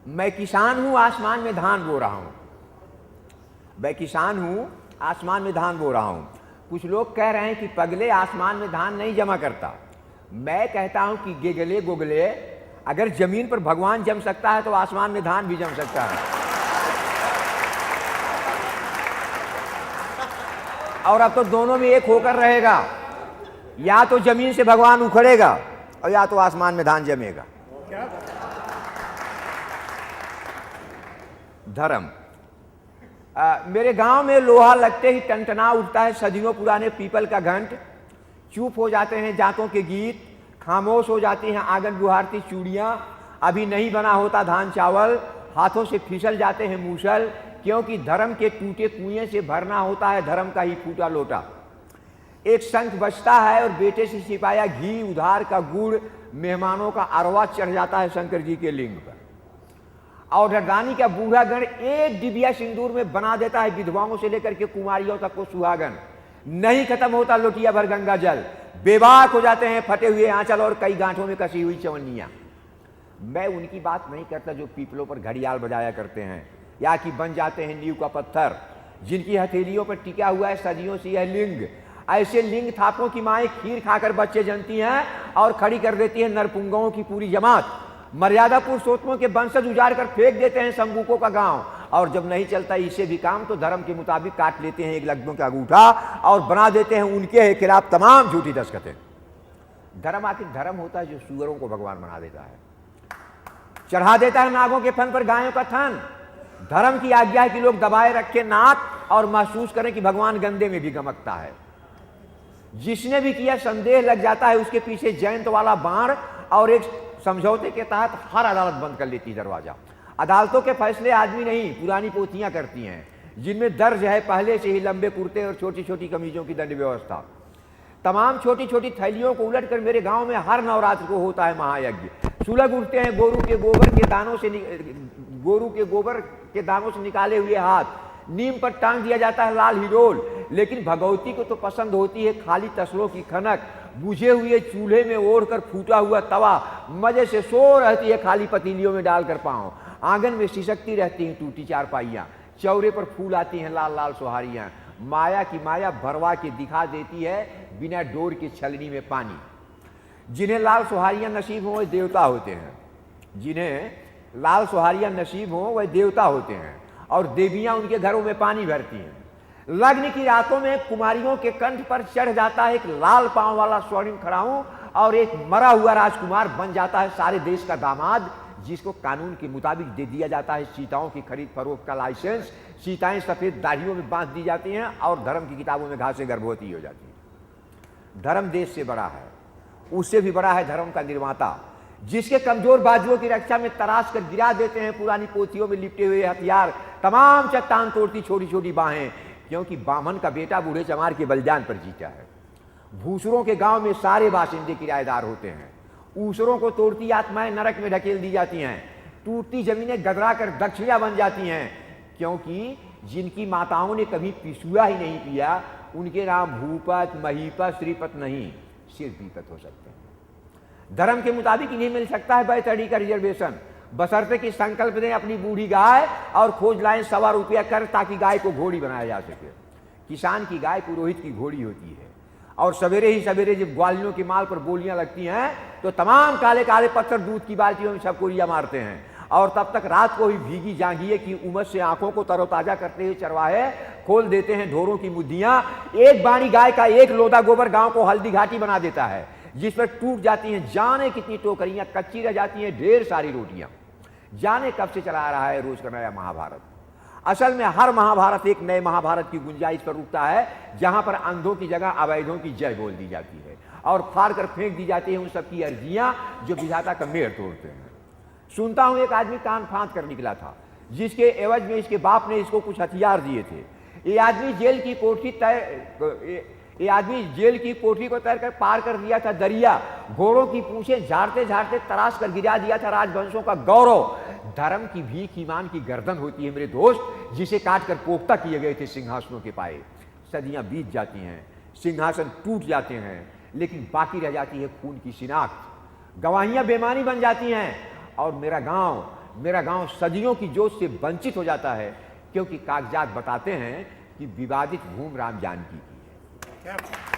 मैं किसान हूं, आसमान में धान बो रहा हूं। मैं किसान हूं, आसमान में धान बो रहा हूं। कुछ लोग कह रहे हैं कि पगले आसमान में धान नहीं जमा करता। मैं कहता हूं कि गेगले गोगले, अगर जमीन पर भगवान जम सकता है तो आसमान में धान भी जम सकता है। और अब तो दोनों में एक होकर रहेगा, या तो जमीन से भगवान उखड़ेगा और या तो आसमान में धान जमेगा। धर्म, मेरे गांव में लोहा लगते ही टनटना उठता है सदियों पुराने पीपल का घंट। चुप हो जाते हैं जातों के गीत, खामोश हो जाती हैं आंगन गुहारती चूड़ियां। अभी नहीं बना होता धान चावल, हाथों से फिसल जाते हैं मूसल, क्योंकि धर्म के टूटे कुएं से भरना होता है धर्म का ही फूटा लोटा। एक शंख बजता है और बेटे से सिपाया घी उधार का गुड़, मेहमानों का अरवा चढ़ जाता है शंकर जी के लिंग पर। और रानी का बूढ़ा गण एक डिबिया सिंदूर में बना देता है विधवाओं से लेकर के कुमारियों तक को सुहागन। नहीं खत्म होता लोटिया भर गंगा जल, बेबाक हो जाते हैं फटे हुए आंचल और कई गांठों में कसी हुई चवन्नियां। मैं उनकी बात नहीं करता जो पीपलों पर घड़ियाल बजाया करते हैं या कि बन जाते हैं नींव का पत्थर, जिनकी हथेलियों पर टिका हुआ है सदियों से यह लिंग। ऐसे लिंग थापों की माएँ खीर खाकर बच्चे जनती हैं और खड़ी कर देती है नरपुंगों की पूरी जमात। मर्यादा पुरुषोत्तमों के वंशज उजाड़ कर फेंक देते हैं संबूकों का गांव, और जब नहीं चलता इससे भी काम तो धर्म के मुताबिक काट लेते हैं एक लग्नों का अंगूठा और बना देते हैं उनके खिलाफ तमाम झूठी दस्तखतें। धर्म आखिर धर्म होता है जो सुअरों को भगवान बना देता है, चढ़ा देता है नागों के फन पर गायों का थन। धर्म की आज्ञा है कि लोग दबाए रखे नाक और महसूस करें कि भगवान गंदे में भी गमकता है। जिसने भी किया संदेह लग जाता है उसके पीछे जयंत वाला बाण, और एक समझौते के तहत हर अदालत बंद कर लेती दरवाजा। अदालतों के फैसले आदमी नहीं पुरानी पोथियां करती हैं, जिनमें दर्ज है पहले से ही लंबे कुर्ते और छोटी छोटी कमीजों की दंड व्यवस्था। तमाम छोटी छोटी थैलियों को उलटकर मेरे गांव में हर नवरात्र को होता है महायज्ञ। सुलग उठते हैं गोरू के गोबर के दानों से निकाले हुए हाथ, नीम पर टांग दिया जाता है लाल हिडोल। लेकिन भगवती को तो पसंद होती है खाली तसलों की खनक, बुझे हुए चूल्हे में ओढ़कर फूटा हुआ तवा, मजे से सो रहती है खाली पतीलियों में डालकर पाँव। आंगन में सिसकती रहती हैं टूटी चारपाइयाँ, चौरे पर फूल आती हैं लाल लाल सुहारियाँ। माया की माया भरवा के दिखा देती है बिना डोर की छलनी में पानी। जिन्हें लाल सुहारियाँ नसीब हों वह देवता होते हैं, जिन्हें लाल सुहारियाँ नसीब हों वह देवता होते हैं, और देवियाँ उनके घरों में पानी भरती हैं। लग्न की रातों में कुमारियों के कंठ पर चढ़ जाता है एक लाल पांव वाला स्वर्णिम खड़ाऊं, और एक मरा हुआ राजकुमार बन जाता है सारे देश का दामाद, जिसको कानून के मुताबिक दे दिया जाता है सीताओं की खरीद फरोख्त का लाइसेंस। सीताएं सफेद दाढ़ियों में बांध दी जाती हैं और धर्म की किताबों में घासें गर्भवती हो जाती हैं। धर्म देश से बड़ा है, उससे भी बड़ा है धर्म का निर्माता, जिसके कमजोर बाजुओं की रक्षा में तराश कर गिरा देते हैं पुरानी पोथियों में लिपटे हुए हथियार, तमाम चट्टान तोड़ती छोटी छोटी बाहें, क्योंकि बामन का बेटा बूढ़े चमार के बलिदान पर जीता है। भूसुरों के गांव में सारे बाशिंदे किराएदार होते हैं। ऊसरों को तोड़ती आत्माएं नरक में ढकेल दी जाती हैं, टूटती जमीनें गदरा कर दक्षिणा बन जाती हैं, क्योंकि जिनकी माताओं ने कभी पिसुआ ही नहीं पिया उनके नाम भूपत महीपत श्रीपत नहीं सिर्फ दीपत हो सकते हैं। धर्म के मुताबिक इन्हें मिल सकता है बैतड़ी का रिजर्वेशन, बशर्ते कि संकल्प दें अपनी बूढ़ी गाय और खोज लाएं ₹1.25 कर, ताकि गाय को घोड़ी बनाया जा सके। किसान की गाय पुरोहित की घोड़ी होती है, और सवेरे ही सवेरे जब ग्वालियों के माल पर बोलियां लगती हैं तो तमाम काले काले पत्थर दूध की बाल्टियों में छपकोरियां मारते हैं, और तब तक रात को ही भीगी जांघिए की उमस से आंखों को तरोताजा करते हुए चरवाहे खोल देते हैं ढोरों की मुद्दियां। एक बाणी गाय का एक लोदा गोबर गांव को हल्दी घाटी बना देता है, जिस पर टूट जाती हैं जाने कितनी टोकरियां, कच्ची रह जाती हैं ढेर सारी रोटियां। जाने कब से चला रहा है रोज का नया महाभारत। असल में हर महाभारत एक नए महाभारत की गुंजाइश पर रुकता है, जहां पर अंधों की जगह अवैधों की जय बोल दी जाती है और फाड़ कर फेंक दी जाती है उन सबकी अर्जियां जो विधाता का मेड़ तोड़ते हैं। सुनता हूं एक आदमी कान फांद कर निकला था, जिसके एवज में इसके बाप ने इसको कुछ हथियार दिए थे। ये आदमी जेल की कोठरी को तैर कर पार कर दिया था दरिया, घोड़ों की पूंछें झाड़ते झाड़ते तराश कर गिरा दिया था राजवंशों का गौरव। धर्म की भीख ईमान की गर्दन होती है मेरे दोस्त, जिसे काट कर पोख्ता किए गए थे सिंहासनों के पाए। सदियां बीत जाती हैं, सिंहासन टूट जाते हैं, लेकिन बाकी रह जाती है खून की शिनाख्त। गवाहियां बेमानी बन जाती हैं, और मेरा गांव मेरा गांव सदियों की जोत से वंचित हो जाता है, क्योंकि कागजात बताते हैं कि विवादित भूमि राम जानकी की है।